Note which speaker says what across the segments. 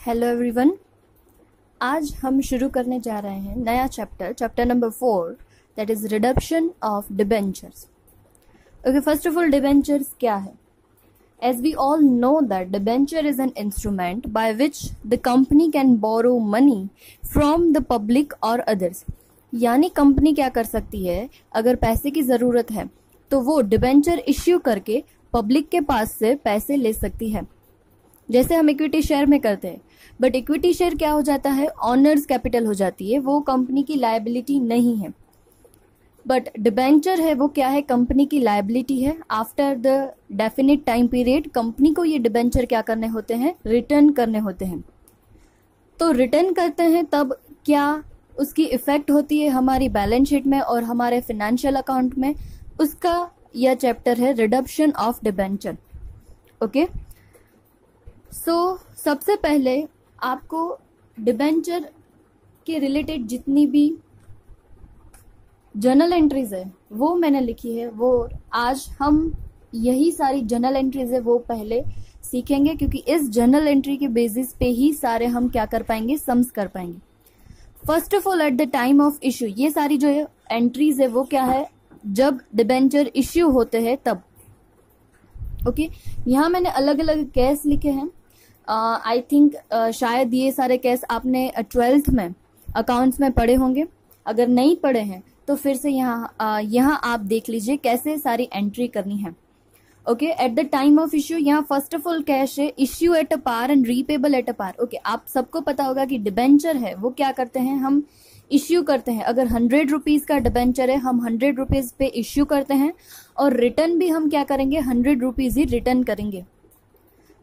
Speaker 1: Hello everyone. आज हम शुरू करने जा रहे हैं नया chapter number 4, that is redemption of debentures. Okay, first of all debentures क्या है? As we all know that debenture is an instrument by which the company can borrow money from the public और others. यानी company क्या कर सकती है, अगर पैसे की जरूरत है तो वो डिबेंचर इश्यू करके पब्लिक के पास से पैसे ले सकती है, जैसे हम इक्विटी शेयर में करते हैं। बट इक्विटी शेयर क्या हो जाता है, ऑनर्स कैपिटल हो जाती है, वो कंपनी की लायबिलिटी नहीं है। बट डिबेंचर है वो क्या है, कंपनी की लायबिलिटी है। After the definite time period company को ये डिबेंचर क्या करने होते हैं, रिटर्न करने होते हैं। तो रिटर्न करते हैं तब क्या उसकी इफेक्ट होती है हमारी बैलेंस शीट में और हमारे फाइनेंशियल अकाउंट में, उसका यह चैप्टर है रिडम्पशन ऑफ डिबेंचर। ओके, सो सबसे पहले आपको डिबेंचर के रिलेटेड जितनी भी जर्नल एंट्रीज है वो मैंने लिखी है, वो आज हम यही सारी जर्नल एंट्रीज है वो पहले सीखेंगे, क्योंकि इस जर्नल एंट्री के बेसिस पे ही सारे हम क्या कर पाएंगे, सम्स कर पाएंगे। First of all, eight the time of issue, ये सारी जो एंट्रीज है वो क्या है, जब डिबेंचर इश्यू होते हैं तब। ओके, यहाँ मैंने अलग अलग केस लिखे हैं। आई थिंक शायद ये सारे केस आपने 12th में अकाउंट्स में पढ़े होंगे। अगर नहीं पढ़े हैं तो फिर से यहाँ आप देख लीजिए कैसे सारी एंट्री करनी है। Okay, at the time of issue, यहाँ फर्स्ट ऑफ ऑल कैश है, issue at a par and repayable at a par. Okay, आप सबको पता होगा कि डिबेंचर है वो क्या करते हैं, हम इश्यू करते हैं। अगर 100 रुपीज का डिबेंचर है, हम 100 रुपीज पे इश्यू करते हैं और रिटर्न भी हम क्या करेंगे, 100 रुपीज ही रिटर्न करेंगे।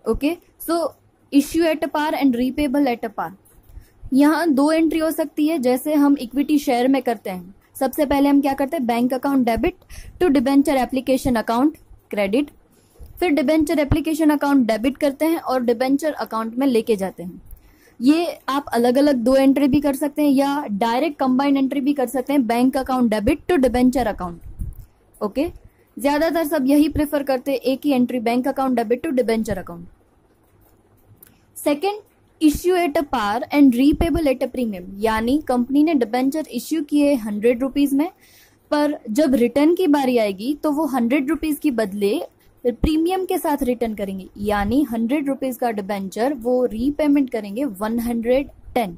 Speaker 1: Okay, so issue at a par and repayable at a par. यहाँ दो एंट्री हो सकती है, जैसे हम इक्विटी शेयर में करते हैं। सबसे पहले हम क्या करते हैं, bank account debit to debenture application account credit, फिर डिबेंचर एप्लीकेशन अकाउंट डेबिट करते हैं और डिबेंचर अकाउंट में लेके जाते हैं। ये आप अलग अलग दो एंट्री भी कर सकते हैं या डायरेक्ट कंबाइंड एंट्री भी कर सकते हैं, bank account debit to debenture account. Okay, ज्यादातर सब यही प्रेफर करते हैं, एक ही entry, bank account debit to debenture account. Second, issue at a par and repayable at a premium. यानी कंपनी ने डिबेंचर इश्यू किए 100 रुपीज में, पर जब रिटर्न की बारी आएगी तो वो 100 रुपीज की बदले प्रीमियम के साथ रिटर्न करेंगे। यानी 100 रुपीज का डिबेंचर वो रीपेमेंट करेंगे 110।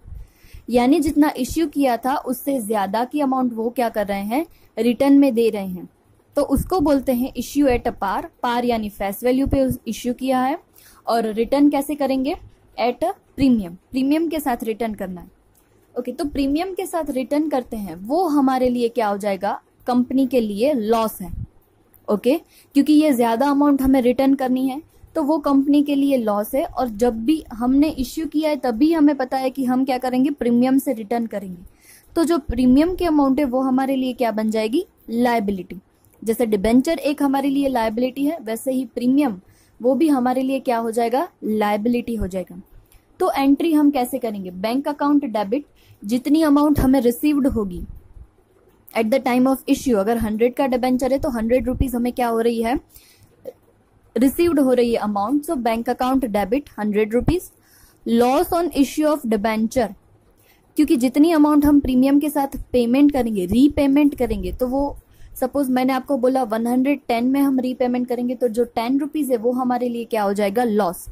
Speaker 1: यानी जितना इश्यू किया था उससे ज्यादा की अमाउंट वो क्या कर रहे हैं, रिटर्न में दे रहे हैं। तो उसको बोलते हैं इश्यू एट अ पार। पार यानी फेस वैल्यू पे इश्यू किया है, और रिटर्न कैसे करेंगे, एट अ प्रीमियम, प्रीमियम के साथ रिटर्न करना है। ओके, तो प्रीमियम के साथ रिटर्न करते हैं, वो हमारे लिए क्या हो जाएगा, कंपनी के लिए लॉस है। ओके, क्योंकि ये ज्यादा अमाउंट हमें रिटर्न करनी है तो वो कंपनी के लिए लॉस है। और जब भी हमने इश्यू किया है तभी हमें पता है कि हम क्या करेंगे, प्रीमियम से रिटर्न करेंगे। तो जो प्रीमियम की अमाउंट है वो हमारे लिए क्या बन जाएगी, लायबिलिटी। जैसे डिबेंचर एक हमारे लिए लायबिलिटी है, वैसे ही प्रीमियम वो भी हमारे लिए क्या हो जाएगा, लायबिलिटी हो जाएगा। तो एंट्री हम कैसे करेंगे, बैंक अकाउंट डेबिट, जितनी अमाउंट हमें रिसीव्ड होगी eight the time of issue. अगर 100 का डिबेंचर है तो 100 रुपीज हमें क्या हो रही है, रिसीव्ड हो रही है amount. So bank account debit 100 rupees. Loss on issue of debenture, क्योंकि जितनी अमाउंट हम प्रीमियम के साथ पेमेंट करेंगे, रीपेमेंट करेंगे, तो वो सपोज मैंने आपको बोला 110 में हम रीपेमेंट करेंगे, तो जो 10 रुपीज है वो हमारे लिए क्या हो जाएगा, लॉस।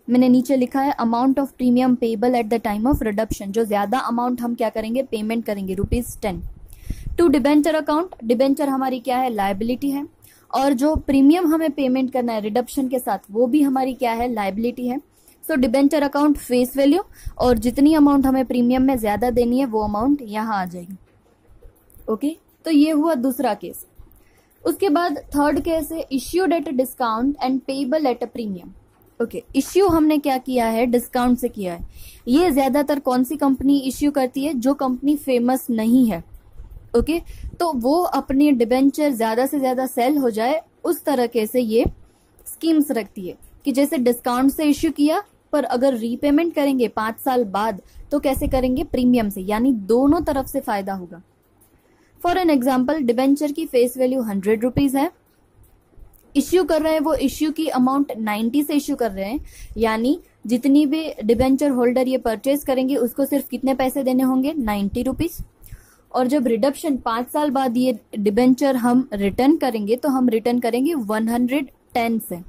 Speaker 1: मैंने नीचे लिखा है amount of premium payable eight the time of redemption, जो ज्यादा अमाउंट हम क्या करेंगे, पेमेंट करेंगे, ₹10। टू डिबेंचर अकाउंट, डिबेंचर हमारी क्या है, लायबिलिटी है, और जो प्रीमियम हमें पेमेंट करना है रिडम्पशन के साथ वो भी हमारी क्या है, लायबिलिटी है। सो डिबेंचर अकाउंट फेस वैल्यू, और जितनी अमाउंट हमें प्रीमियम में ज्यादा देनी है वो अमाउंट यहाँ आ जाएगी। ओके, तो ये हुआ दूसरा केस। उसके बाद थर्ड केस है issued at a discount and payable eight a premium. Okay, issue हमने क्या किया है, डिस्काउंट से किया है। ये ज्यादातर कौन सी कंपनी इश्यू करती है, जो कंपनी फेमस नहीं है। ओके, तो वो अपनी डिबेंचर ज्यादा से ज्यादा सेल हो जाए उस तरीके से ये स्कीम्स रखती है कि जैसे डिस्काउंट से इश्यू किया, पर अगर रीपेमेंट करेंगे 5 साल बाद तो कैसे करेंगे, प्रीमियम से। यानी दोनों तरफ से फायदा होगा। फॉर एन एग्जाम्पल, डिबेंचर की फेस वैल्यू 100 रुपीज है, इश्यू कर रहे हैं वो इश्यू की अमाउंट 90 से इश्यू कर रहे हैं, यानी जितनी भी डिबेंचर होल्डर ये परचेज करेंगे उसको सिर्फ कितने पैसे देने होंगे, 90 रुपीज। और जब रिडक्शन 5 साल बाद ये डिबेंचर हम रिटर्न करेंगे तो हम रिटर्न करेंगे 110 से।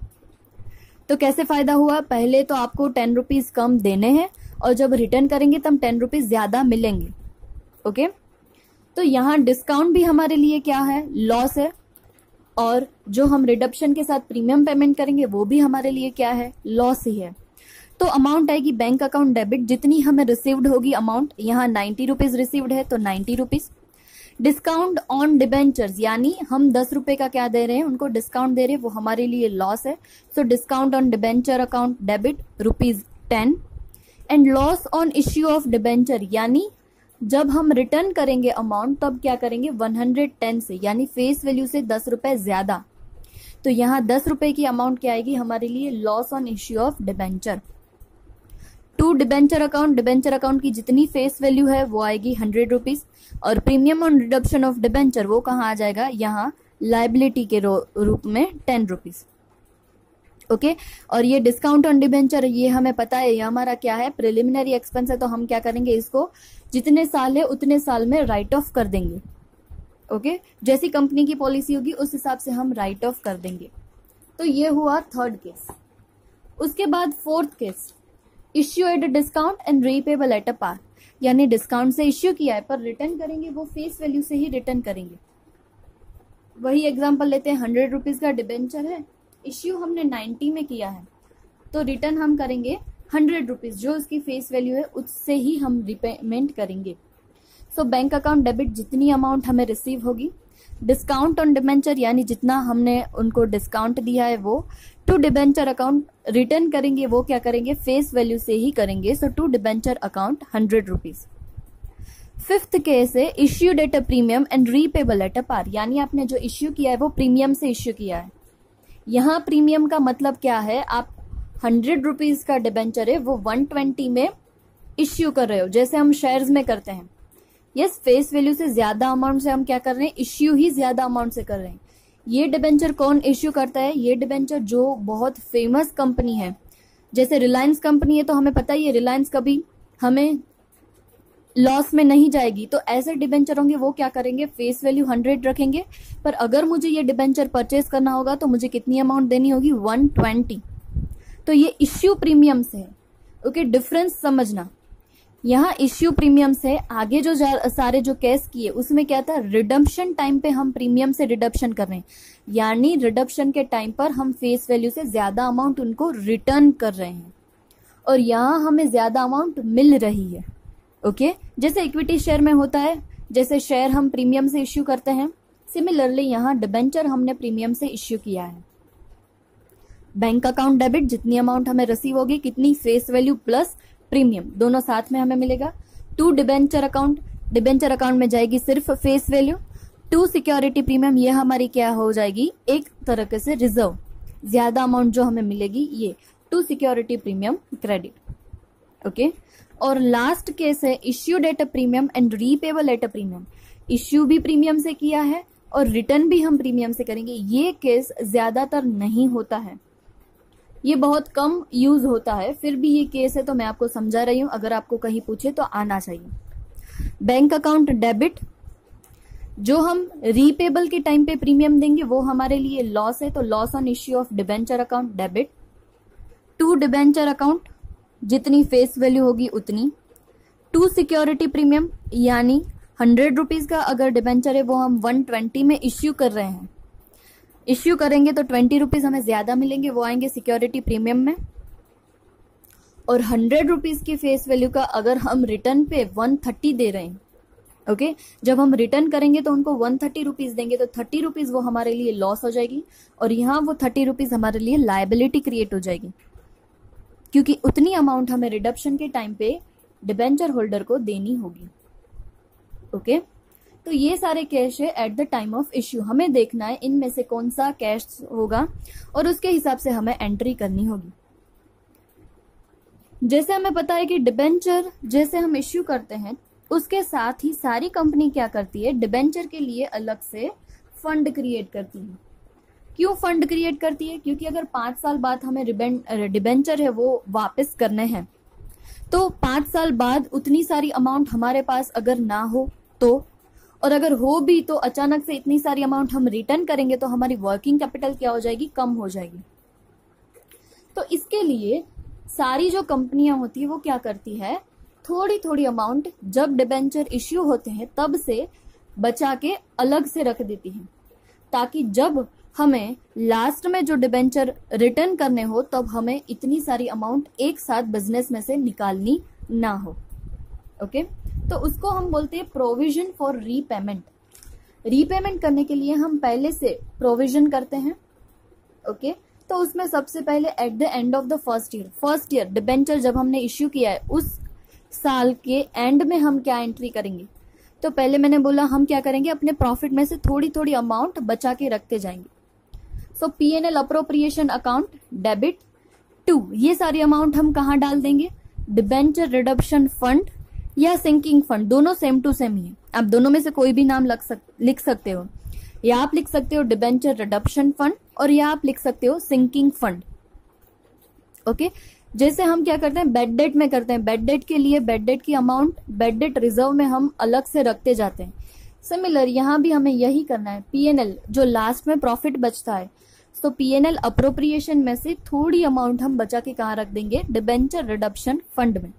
Speaker 1: तो कैसे फायदा हुआ, पहले तो आपको 10 रुपीज कम देने हैं और जब रिटर्न करेंगे तब 10 रुपीज ज्यादा मिलेंगे। ओके, तो यहाँ डिस्काउंट भी हमारे लिए क्या है, लॉस है, और जो हम रिडक्शन के साथ प्रीमियम पेमेंट करेंगे वो भी हमारे लिए क्या है, लॉस ही है। तो अमाउंट आएगी बैंक अकाउंट डेबिट, जितनी हमें रिसीव्ड होगी अमाउंट, यहाँ 90 रुपीज रिसीव्ड है तो 90 रुपीज। डिस्काउंट ऑन डिबेंचर्स, यानी हम 10 रुपए का क्या दे रहे हैं, उनको डिस्काउंट दे रहे हैं, वो हमारे लिए लॉस है। So discount on debenture account debit ₹10। And loss on issue of debenture, यानी जब हम रिटर्न करेंगे अमाउंट तब क्या करेंगे, 110 से, यानी फेस वैल्यू से 10 रुपए ज्यादा। तो यहाँ 10 रुपए की अमाउंट क्या आएगी हमारे लिए, loss on issue of debenture. To debenture account की जितनी फेस वैल्यू है वो आएगी 100 रुपीज, और premium on reduction of debenture वो कहाँ आ जाएगा, यहाँ लाइबिलिटी के रूप में 10 रुपीज। ओके, और ये डिस्काउंट ऑन डिबेंचर ये हमें पता है, ये हमारा क्या है, प्रिलिमिनरी एक्सपेंस है, तो हम क्या करेंगे, इसको जितने साल है उतने साल में राइट ऑफ कर देंगे। ओके, जैसी कंपनी की पॉलिसी होगी उस हिसाब से हम राइट ऑफ कर देंगे। तो ये हुआ थर्ड केस। उसके बाद fourth case, issue at discount and repayable at a par, यानी डिस्काउंट से इश्यू किया है पर रिटर्न करेंगे वो फेस वैल्यू से ही रिटर्न करेंगे। वही एग्जांपल लेते हैं, 100 रुपीज का डिबेंचर है, इश्यू हमने 90 में किया है, तो रिटर्न हम करेंगे 100 रुपीज, जो उसकी फेस वैल्यू है उससे ही हम रिपेमेंट करेंगे। सो बैंक अकाउंट डेबिट, जितनी अमाउंट हमें रिसीव होगी, डिस्काउंट ऑन डिबेंचर, यानी जितना हमने उनको डिस्काउंट दिया है वो, टू डिबेंचर अकाउंट रिटर्न करेंगे वो क्या करेंगे, फेस वैल्यू से ही करेंगे। So to debenture account 100 rupees. Fifth case है issued at a premium and repayable at a par, यानी आपने जो इश्यू किया है वो प्रीमियम से इश्यू किया है। यहाँ प्रीमियम का मतलब क्या है, आप 100 रुपीज का डिबेंचर है वो 120 में इश्यू कर रहे हो, जैसे हम शेयर्स में करते हैं। यस, फेस वैल्यू से ज्यादा अमाउंट से हम क्या कर रहे हैं, इश्यू ही ज्यादा अमाउंट से कर रहे हैं। ये डिबेंचर कौन इश्यू करता है, ये डिबेंचर जो बहुत फेमस कंपनी है, जैसे रिलायंस कंपनी है, तो हमें पता ही है रिलायंस कभी हमें लॉस में नहीं जाएगी, तो ऐसे डिबेंचर होंगे वो क्या करेंगे, फेस वैल्यू 100 रखेंगे, पर अगर मुझे ये डिबेंचर परचेज करना होगा तो मुझे कितनी अमाउंट देनी होगी, 120। तो ये इश्यू प्रीमियम से है। ओके, डिफरेंस समझना, यहाँ इश्यू प्रीमियम से, आगे जो सारे जो केस किए उसमें क्या था, रिडम्पशन टाइम पे हम प्रीमियम से रिडम्पशन कर रहे हैं, यानी रिडम्पशन के टाइम पर हम फेस वैल्यू से ज्यादा अमाउंट उनको रिटर्न कर रहे हैं, और यहाँ हमें ज्यादा अमाउंट मिल रही है। ओके, जैसे इक्विटी शेयर में होता है, जैसे शेयर हम प्रीमियम से इश्यू करते हैं, सिमिलरली यहाँ डिबेंचर हमने प्रीमियम से इश्यू किया है। बैंक अकाउंट डेबिट, जितनी अमाउंट हमें रिसीव होगी, कितनी, फेस वैल्यू प्लस प्रीमियम, दोनों साथ में हमें मिलेगा। टू डिबेंचर अकाउंट में जाएगी सिर्फ face value. To security premium, ये हमारी क्या हो जाएगी, एक तरह से रिजर्व, ज्यादा अमाउंट जो हमें मिलेगी, ये to security premium credit. Okay, और लास्ट केस है issued at a premium and repayable at a premium, issue भी प्रीमियम से किया है और रिटर्न भी हम प्रीमियम से करेंगे। ये केस ज्यादातर नहीं होता है, ये बहुत कम यूज होता है, फिर भी ये केस है तो मैं आपको समझा रही हूं, अगर आपको कहीं पूछे तो आना चाहिए। बैंक अकाउंट डेबिट, जो हम रीपेबल के टाइम पे प्रीमियम देंगे वो हमारे लिए लॉस है, तो loss on issue of debenture account debit. To debenture account, जितनी फेस वैल्यू होगी उतनी। टू सिक्योरिटी प्रीमियम, यानी 100 रुपीज का अगर डिबेंचर है वो हम 120 में इश्यू कर रहे हैं, इश्यू करेंगे तो 20 रुपीज हमें ज्यादा मिलेंगे, वो आएंगे सिक्योरिटी प्रीमियम में। और 100 रुपीज की फेस वैल्यू का अगर हम रिटर्न पे 130 दे रहे हैं, ओके, जब हम रिटर्न करेंगे तो उनको 130 रुपीज देंगे, तो 30 रुपीज वो हमारे लिए लॉस हो जाएगी, और यहाँ वो 30 रुपीज हमारे लिए लायबिलिटी क्रिएट हो जाएगी, क्योंकि उतनी अमाउंट हमें रिडक्शन के टाइम पे डिबेंचर होल्डर को देनी होगी। ओके, तो ये सारे कैश है eight the time of issue, हमें देखना है इनमें से कौन सा कैश होगा और उसके हिसाब से हमें एंट्री करनी होगी। जैसे हमें पता है कि डिबेंचर जैसे हम इश्यू करते हैं उसके साथ ही सारी कंपनी क्या करती है, डिबेंचर के लिए अलग से फंड क्रिएट करती है। क्यों फंड क्रिएट करती है? क्योंकि अगर 5 साल बाद हमें डिबेंचर है वो वापस करने हैं, तो 5 साल बाद उतनी सारी अमाउंट हमारे पास अगर ना हो तो, और अगर हो भी तो अचानक से इतनी सारी अमाउंट हम रिटर्न करेंगे तो हमारी वर्किंग कैपिटल क्या हो जाएगी? कम हो जाएगी। तो इसके लिए सारी जो कंपनियां होती है वो क्या करती है, थोड़ी थोड़ी अमाउंट जब डिबेंचर इश्यू होते हैं तब से बचा के अलग से रख देती है, ताकि जब हमें लास्ट में जो डिबेंचर रिटर्न करने हो तब हमें इतनी सारी अमाउंट एक साथ बिजनेस में से निकालनी ना हो। ओके, तो उसको हम बोलते हैं प्रोविजन फॉर रीपेमेंट। रीपेमेंट करने के लिए हम पहले से प्रोविजन करते हैं। ओके, तो उसमें सबसे पहले at the end of the first year debenture जब हमने इश्यू किया है उस साल के एंड में हम क्या एंट्री करेंगे? तो पहले मैंने बोला हम क्या करेंगे, अपने प्रॉफिट में से थोड़ी थोड़ी अमाउंट बचा के रखते जाएंगे। सो P&L अप्रोप्रिएशन अकाउंट डेबिट 2, ये सारी अमाउंट हम कहाँ डाल देंगे? डिबेंचर रिडम्पशन फंड या सिंकिंग फंड, दोनों सेम टू सेम ही है। आप दोनों में से कोई भी नाम लिख सकते हो, या आप लिख सकते हो डिबेंचर रिडम्पशन फंड और या आप लिख सकते हो सिंकिंग फंड। ओके, जैसे हम क्या करते हैं बेड डेट में करते हैं, बेड डेट के लिए बेड डेट की अमाउंट बेड डेट रिजर्व में हम अलग से रखते जाते हैं। सिमिलर यहाँ भी हमें यही करना है। P&L जो लास्ट में प्रॉफिट बचता है, तो P&L अप्रोप्रिएशन में से थोड़ी अमाउंट हम बचा के कहाँ रख देंगे? डिबेंचर रिडम्पशन फंड में।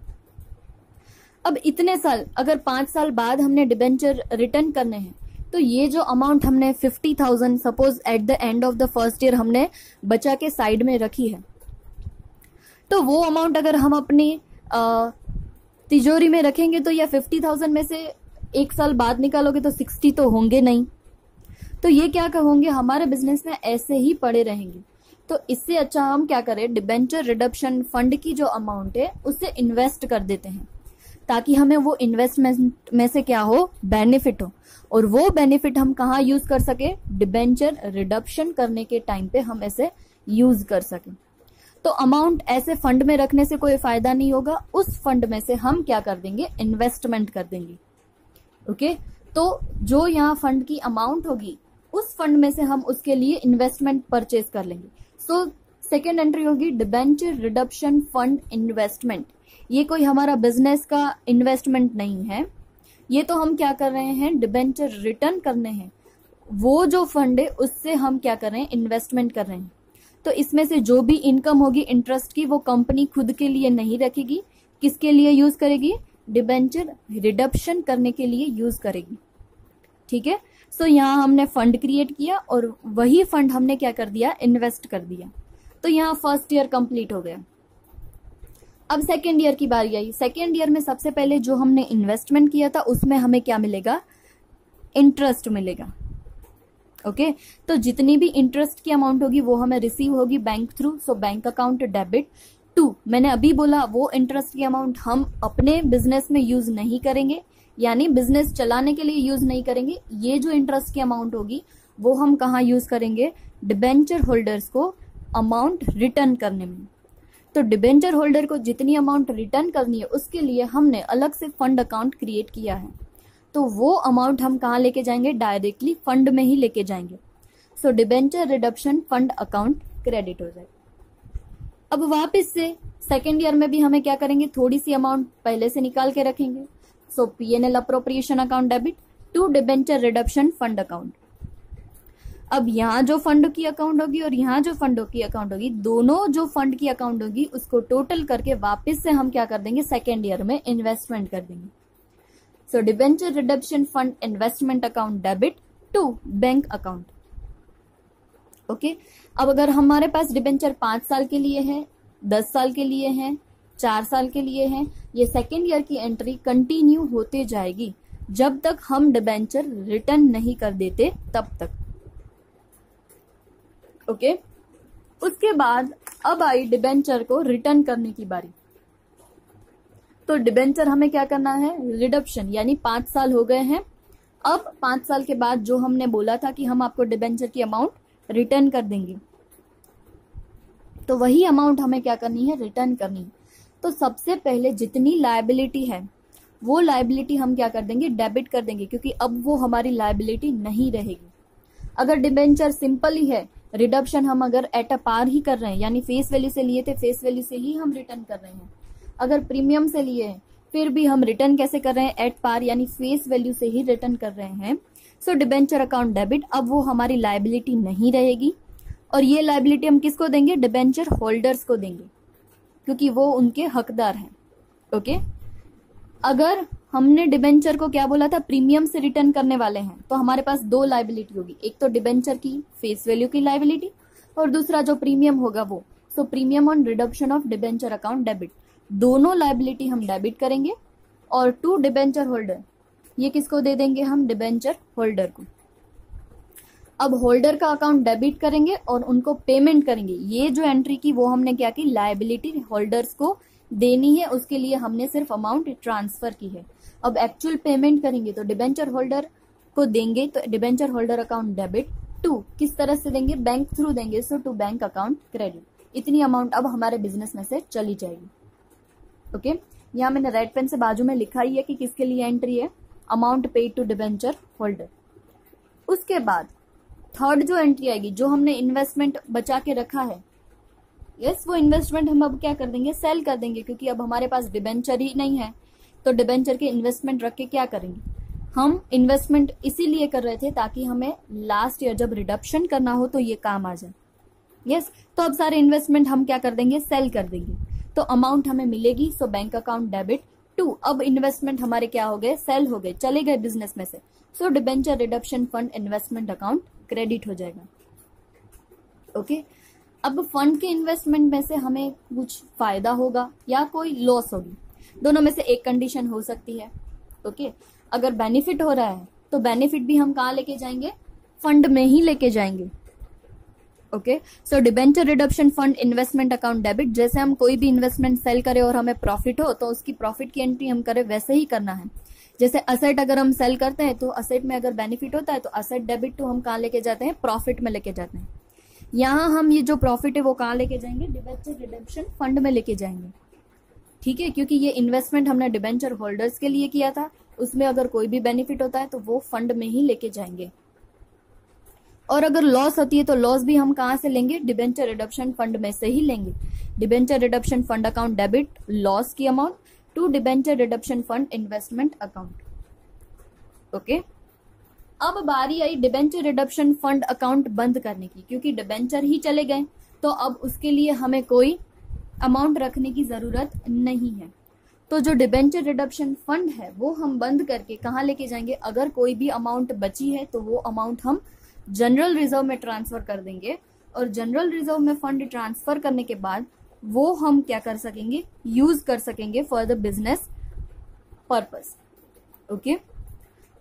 Speaker 1: अब इतने साल, अगर 5 साल बाद हमने डिबेंचर रिटर्न करने हैं तो ये जो अमाउंट हमने 50,000 suppose at the end of the first year हमने बचा के साइड में रखी है, तो वो अमाउंट अगर हम अपनी तिजोरी में रखेंगे तो या 50,000 में से एक साल बाद निकालोगे तो 60 तो होंगे नहीं, तो ये क्या कहोगे? हमारे बिजनेस में ऐसे ही पड़े रहेंगे। तो इससे अच्छा हम क्या करें, डिबेंचर रिडम्पशन फंड की जो अमाउंट है उससे इन्वेस्ट कर देते हैं, ताकि हमें वो इन्वेस्टमेंट में से क्या हो? बेनिफिट हो, और वो बेनिफिट हम कहाँ यूज कर सके? डिबेंचर रिडम्पशन करने के टाइम पे हम ऐसे यूज कर सके। तो अमाउंट ऐसे फंड में रखने से कोई फायदा नहीं होगा, उस फंड में से हम क्या कर देंगे? इन्वेस्टमेंट कर देंगे। ओके, तो जो यहाँ फंड की अमाउंट होगी उस फंड में से हम उसके लिए इन्वेस्टमेंट परचेज कर लेंगे। सो सेकेंड एंट्री होगी डिबेंचर रिडम्पशन फंड इन्वेस्टमेंट। ये कोई हमारा बिजनेस का इन्वेस्टमेंट नहीं है, ये तो हम क्या कर रहे हैं? डिबेंचर रिटर्न करने हैं, वो जो फंड है उससे हम क्या कर रहे हैं? इन्वेस्टमेंट कर रहे हैं। तो इसमें से जो भी इनकम होगी इंटरेस्ट की वो कंपनी खुद के लिए नहीं रखेगी, किसके लिए यूज करेगी? डिबेंचर रिडम्पशन करने के लिए यूज करेगी। ठीक है, सो यहाँ हमने फंड क्रिएट किया और वही फंड हमने क्या कर दिया? इन्वेस्ट कर दिया। तो यहाँ फर्स्ट ईयर कंप्लीट हो गया। अब सेकेंड ईयर की बारी आई। सेकेंड ईयर में सबसे पहले जो हमने इन्वेस्टमेंट किया था उसमें हमें क्या मिलेगा? इंटरेस्ट मिलेगा। ओके, तो जितनी भी इंटरेस्ट की अमाउंट होगी वो हमें रिसीव होगी बैंक थ्रू, सो बैंक अकाउंट डेबिट 2। मैंने अभी बोला वो इंटरेस्ट की अमाउंट हम अपने बिजनेस में यूज नहीं करेंगे, यानी बिजनेस चलाने के लिए यूज नहीं करेंगे। ये जो इंटरेस्ट की अमाउंट होगी वो हम कहाँ यूज करेंगे? डिबेंचर होल्डर्स को अमाउंट रिटर्न करने में। तो डिबेंचर होल्डर को जितनी अमाउंट रिटर्न करनी है उसके लिए हमने अलग से फंड अकाउंट क्रिएट किया है, तो वो अमाउंट हम कहाँ लेके जाएंगे? डायरेक्टली फंड में ही लेके जाएंगे। सो debenture redemption fund account credit हो जाएगा। अब वापस से सेकेंड ईयर में भी हमें क्या करेंगे? थोड़ी सी अमाउंट पहले से निकाल के रखेंगे। सो P&L appropriation account debit 2 debenture redemption fund account. अब यहाँ जो फंड की अकाउंट होगी और यहाँ जो फंड की अकाउंट होगी, दोनों जो फंड की अकाउंट होगी उसको टोटल करके वापस से हम क्या कर देंगे? सेकेंड ईयर में इन्वेस्टमेंट कर देंगे। सो debenture redemption fund investment account debit 2 bank account. Okay, अब अगर हमारे पास डिबेंचर 5 साल के लिए है, 10 साल के लिए है, 4 साल के लिए है, ये सेकेंड ईयर की एंट्री कंटिन्यू होते जाएगी जब तक हम डिबेंचर रिटर्न नहीं कर देते तब तक। ओके, उसके बाद अब आई डिबेंचर को रिटर्न करने की बारी। तो डिबेंचर हमें क्या करना है? रिडम्पशन, यानी 5 साल हो गए हैं। अब 5 साल के बाद जो हमने बोला था कि हम आपको डिबेंचर की अमाउंट रिटर्न कर देंगे, तो वही अमाउंट हमें क्या करनी है? रिटर्न करनी है। तो सबसे पहले जितनी लायबिलिटी है वो लायबिलिटी हम क्या कर देंगे? डेबिट कर देंगे, क्योंकि अब वो हमारी लायबिलिटी नहीं रहेगी। अगर डिबेंचर सिंपल ही है, रिडक्शन हम अगर एट अ पार ही कर रहे हैं, यानी फेस वैल्यू से लिए थे, फेस वैल्यू से ही हम रिटर्न कर रहे हैं। अगर प्रीमियम से लिए हैं फिर भी हम रिटर्न कैसे कर रहे हैं, एट पार यानी फेस वैल्यू से ही रिटर्न कर रहे हैं। सो डिबेंचर अकाउंट डेबिट, अब वो हमारी लायबिलिटी नहीं रहेगी, और ये लायबिलिटी हम किसको देंगे, डिबेंचर होल्डर्स को देंगे, क्योंकि वो उनके हकदार हैं। ओके, अगर हमने डिबेंचर को क्या बोला था, प्रीमियम से रिटर्न करने वाले हैं, तो हमारे पास दो लायबिलिटी होगी, एक तो डिबेंचर की फेस वैल्यू की लायबिलिटी, और दूसरा जो प्रीमियम होगा वो। सो premium on reduction of debenture account debit, दोनों लायबिलिटी हम डेबिट करेंगे, और टू डिबेंचर होल्डर, ये किसको दे देंगे हम, डिबेंचर होल्डर को। अब होल्डर का अकाउंट डेबिट करेंगे और उनको पेमेंट करेंगे। ये जो एंट्री की वो हमने क्या की, लायबिलिटी होल्डर्स को देनी है, उसके लिए हमने सिर्फ अमाउंट ट्रांसफर की है। अब एक्चुअल पेमेंट करेंगे तो डिबेंचर होल्डर को देंगे, तो debenture holder account debit to, किस तरह से देंगे, बैंक थ्रू देंगे, so to bank account credit. इतनी अमाउंट अब हमारे बिजनेस में से चली जाएगी। ओके, यहाँ मैंने रेड पेन से बाजू में लिखा ही है कि किसके लिए एंट्री है, amount paid to debenture holder. उसके बाद थर्ड जो एंट्री आएगी, जो हमने इन्वेस्टमेंट बचा के रखा है, यस, वो इन्वेस्टमेंट हम अब क्या कर देंगे, सेल कर देंगे, क्योंकि अब हमारे पास डिबेंचर ही नहीं है, तो डिबेंचर के इन्वेस्टमेंट रख के क्या करेंगे, हम इन्वेस्टमेंट इसीलिए कर रहे थे ताकि हमें लास्ट ईयर जब रिडक्शन करना हो तो ये काम आ जाए। यस, तो अब सारे इन्वेस्टमेंट हम क्या कर देंगे, सेल कर देंगे, तो अमाउंट हमें मिलेगी। So bank account debit to, अब इन्वेस्टमेंट हमारे क्या हो गए, सेल हो गए, चले गए बिजनेस में से। सो debenture reduction fund investment account credit हो जाएगा। ओके, अब फंड के इन्वेस्टमेंट में से हमें कुछ फायदा होगा या कोई लॉस होगी, दोनों में से एक कंडीशन हो सकती है। ओके, अगर बेनिफिट हो रहा है तो बेनिफिट भी हम कहाँ लेके जाएंगे, फंड में ही लेके जाएंगे। ओके, सो debenture reduction fund investment account debit, जैसे हम कोई भी इन्वेस्टमेंट सेल करें और हमें प्रॉफिट हो तो उसकी प्रॉफिट की एंट्री हम करें, वैसे ही करना है। जैसे असेट अगर हम सेल करते हैं तो असेट में अगर बेनिफिट होता है तो असेट डेबिट टू हम कहाँ लेके जाते हैं, प्रॉफिट में लेके जाते हैं। यहाँ हम ये जो प्रॉफिट है वो कहाँ लेके जाएंगे, डिबेंचर रिडक्शन फंड में लेके जाएंगे। ठीक है, क्योंकि ये इन्वेस्टमेंट हमने डिबेंचर होल्डर्स के लिए किया था, उसमें अगर कोई भी बेनिफिट होता है तो वो फंड में ही लेके जाएंगे। और अगर लॉस होती है तो लॉस भी हम कहाँ से लेंगे, डिबेंचर रिडक्शन फंड में से ही लेंगे। Debenture reduction fund account debit loss की amount to debenture reduction fund investment account. Okay, अब बारी आई डिबेंचर रिडक्शन फंड अकाउंट बंद करने की, क्योंकि डिबेंचर ही चले गए तो अब उसके लिए हमें कोई अमाउंट रखने की जरूरत नहीं है। तो जो डिबेंचर रिडक्शन फंड है वो हम बंद करके कहाँ लेके जाएंगे, अगर कोई भी अमाउंट बची है तो वो अमाउंट हम जनरल रिजर्व में ट्रांसफर कर देंगे, और जनरल रिजर्व में फंड ट्रांसफर करने के बाद वो हम क्या कर सकेंगे, यूज कर सकेंगे for the business purpose. Okay,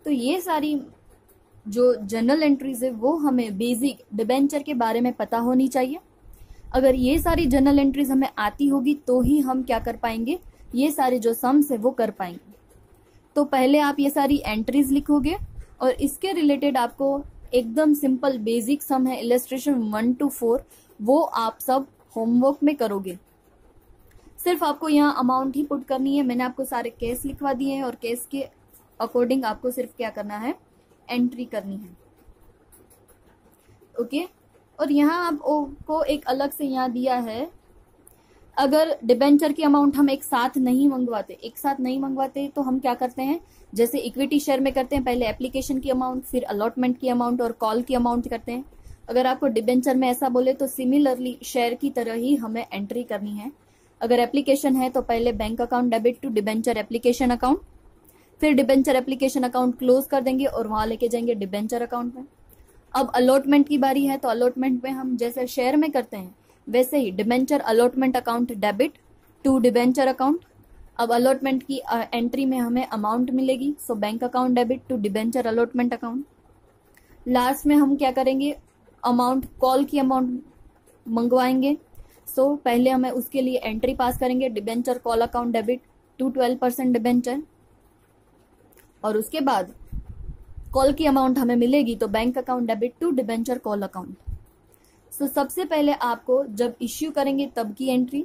Speaker 1: तो ये सारी जो जनरल एंट्रीज है वो हमें बेसिक डिबेंचर के बारे में पता होनी चाहिए। अगर ये सारी जनरल एंट्रीज हमें आती होगी तो ही हम क्या कर पाएंगे, ये सारे जो सम्स है वो कर पाएंगे। तो पहले आप ये सारी एंट्रीज लिखोगे और इसके रिलेटेड आपको एकदम सिंपल बेसिक सम है इलस्ट्रेशन 1 to 4, वो आप सब होमवर्क में करोगे। सिर्फ आपको यहाँ अमाउंट ही पुट करनी है। मैंने आपको सारे केस लिखवा दिए हैं और केस के अकॉर्डिंग आपको सिर्फ क्या करना है, एंट्री करनी है। ओके, और यहाँ आपको एक अलग से यहाँ दिया है, अगर डिबेंचर की अमाउंट हम एक साथ नहीं मंगवाते तो हम क्या करते हैं, जैसे इक्विटी शेयर में करते हैं, पहले एप्लीकेशन की अमाउंट, फिर अलॉटमेंट की अमाउंट और कॉल की अमाउंट करते हैं। अगर आपको डिबेंचर में ऐसा बोले तो सिमिलरली शेयर की तरह ही हमें एंट्री करनी है। अगर एप्लीकेशन है तो पहले bank account debit to debenture application account, फिर डिबेंचर एप्लीकेशन अकाउंट क्लोज कर देंगे और वहां लेके जाएंगे डिबेंचर अकाउंट में। अब अलॉटमेंट की बारी है तो अलॉटमेंट में हम जैसे शेयर में करते हैं वैसे ही debenture allotment account debit to debenture account. अब अलॉटमेंट की एंट्री में हमें अमाउंट मिलेगी, so bank account debit to debenture allotment account. Last में हम क्या करेंगे, अमाउंट कॉल की अमाउंट मंगवाएंगे, सो पहले हमें उसके लिए एंट्री पास करेंगे, debenture call account debit to 12% debenture, और उसके बाद कॉल की अमाउंट हमें मिलेगी तो bank account debit to debenture call account. सो सबसे पहले आपको जब इश्यू करेंगे तब की एंट्री,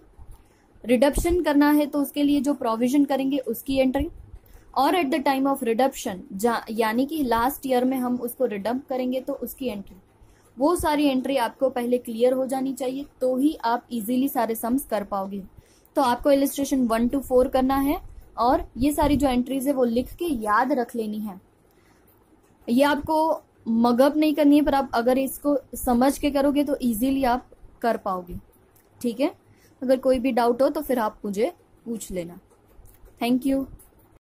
Speaker 1: रिडक्शन करना है तो उसके लिए जो प्रोविजन करेंगे उसकी एंट्री, और eight the time of reduction यानी कि लास्ट ईयर में हम उसको रिडम्प करेंगे तो उसकी एंट्री। वो सारी एंट्री आपको पहले क्लियर हो जानी चाहिए, तो ही आप इजीली सारे सम्स कर पाओगे। तो आपको इलिस्ट्रेशन 1 to 4 करना है और ये सारी जो एंट्रीज है वो लिख के याद रख लेनी है। ये आपको मगअप नहीं करनी है, पर आप अगर इसको समझ के करोगे तो इजीली आप कर पाओगे। ठीक है, अगर कोई भी डाउट हो तो फिर आप मुझे पूछ लेना। Thank you.